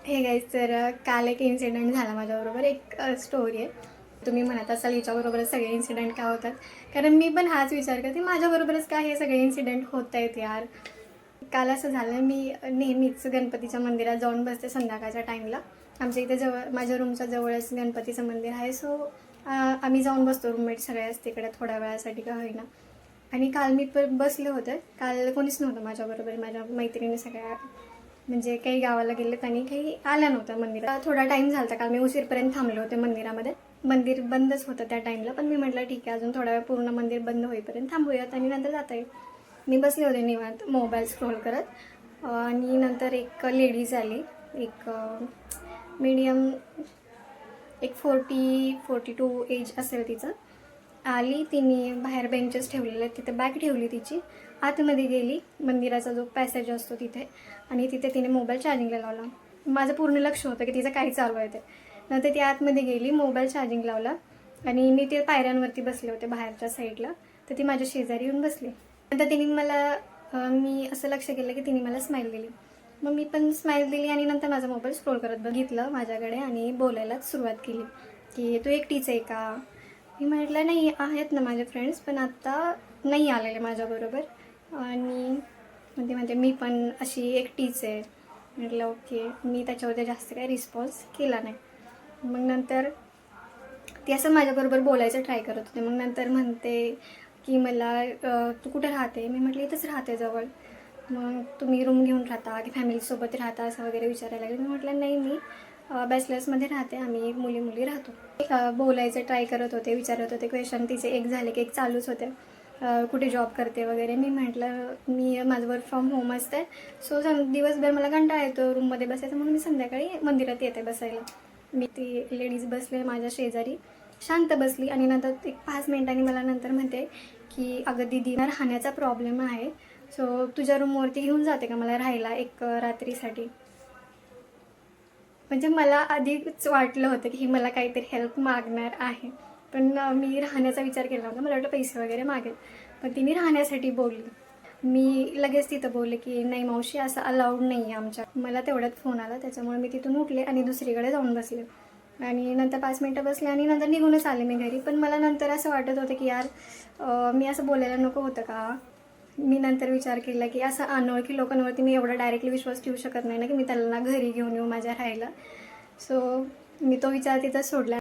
हे गाईज, तर काल एक इन्सिडेंट झाला माझ्याबरोबर. एक स्टोरी आहे. तुम्ही म्हणत असाल हिच्याबरोबरच सगळे इन्सिडेंट का होतात, कारण मी पण हाच विचार करते माझ्याबरोबरच का हे सगळे इन्सिडेंट होत आहेत यार. काल असं झालं, मी नेहमीच गणपतीच्या मंदिरात जाऊन बसते संध्याकाळच्या टाईमला. आमच्या इथे जवळ, माझ्या रूमच्या जवळच गणपतीचं मंदिर आहे. सो आम्ही जाऊन बसतो रूममेट सगळ्याच तिकडे थोड्या वेळासाठी का होईना. आणि काल मी बसले होते. काल कोणीच नव्हतं माझ्याबरोबर. माझ्या मैत्रिणी सगळ्या म्हणजे काही गावाला गेलेत आणि काही आल्या नव्हत्या मंदिरात. थोडा टाईम झाला काल, मी उशीरपर्यंत थांबले होते मंदिरामध्ये. मंदिर बंदच होतं त्या टाईमला, पण मी म्हटलं ठीक आहे, अजून थोडा वेळ पूर्ण मंदिर बंद होईपर्यंत थांबूयात आणि नंतर जाता येईल. मी बसले होते निवांत मोबाईल स्क्रोल करत. आणि नंतर एक लेडीज आली. एक मीडियम, एक 40-42 एज असेल तिचं. आली, तिने बाहेर बेंचेस ठेवलेले, तिथे बॅग ठेवली तिची, आतमध्ये गेली मंदिराचा जो पॅसेज असतो तिथे, आणि तिथे तिने मोबाईल चार्जिंगला लावला. माझं पूर्ण लक्ष होतं की तिचं काही चालू आहे ते. नंतर ती आतमध्ये गेली, मोबाईल चार्जिंग लावला, आणि मी ते पायऱ्यांवरती बसले होते बाहेरच्या साईडला. तर ती माझ्या शेजारी येऊन बसली. नंतर तिने मला, मी असं लक्ष केलं की तिने मला स्माईल दिली. मग मी पण स्माईल दिली आणि नंतर माझा मोबाईल स्क्रोल करत बघितलं माझ्याकडे आणि बोलायला सुरुवात केली की तू एकटीच आहे का. मी म्हटलं नाही, आहेत ना माझे फ्रेंड्स, पण आत्ता नाही आलेले माझ्याबरोबर. आणि म्हणजे मी पण अशी एकटीच आहे. म्हटलं ओके. मी त्याच्यावर जास्त काही रिस्पॉन्स केला नाही. मग नंतर ती असं माझ्याबरोबर बोलायचं ट्राय करत होते. मग नंतर म्हणते की मला तू कुठे राहते. मी म्हटलं इथंच राहते जवळ. मग तुम्ही रूम घेऊन राहता की फॅमिलीसोबत राहता असं वगैरे विचारायला लागले. मी म्हटलं नाही, मी बॅचलर्समध्ये राहते, आम्ही मुली राहतो. बोलायचं ट्राय करत होते, विचारत होते क्वेश्चन. तिचे एक झाले की एक चालूच होते. कुठे जॉब करते वगैरे. मी म्हटलं मी माझं वर्क फ्रॉम होम असते. सो दिवसभर मला कंटाळा येतो रूममध्ये बसायचं, म्हणून मी संध्याकाळी मंदिरात येते बसायला. मी ती लेडीज बसले माझ्या शेजारी, शांत बसली. आणि नंतर एक 5 मिनिटांनी मला नंतर म्हणते की अगं दीदी, मला राहण्याचा प्रॉब्लेम आहे, सो तुझ्या रूमवरती घेऊन जाते का मला राहायला एक रात्रीसाठी. म्हणजे मला आधीच वाटलं होतं की ही मला काहीतरी हेल्प मागणार आहे, पण मी राहण्याचा विचार केला होता. मला वाटलं पैसे वगैरे मागेल, पण तिने राहण्यासाठी बोलली. मी लगेच तिथं बोलले की नाही मावशी, असं अलाउड नाही आहे आमच्या. मला तेवढ्यात फोन आला, त्याच्यामुळे मी तिथून उठले आणि दुसरीकडे जाऊन बसले. आणि नंतर 5 मिनटं बसले आणि नंतर निघूनच आले मी घरी. पण मला नंतर असं वाटत होतं की यार, मी असं बोलायला नको होतं का. मी नंतर विचार केला की असं अनोळखी लोकांवरती मी एवढा डायरेक्टली विश्वास ठेवू शकत नाही ना, की मी त्यांना घरी घेऊन येऊ माझ्या राहायला. सो मी तो विचार तिथं सोडला.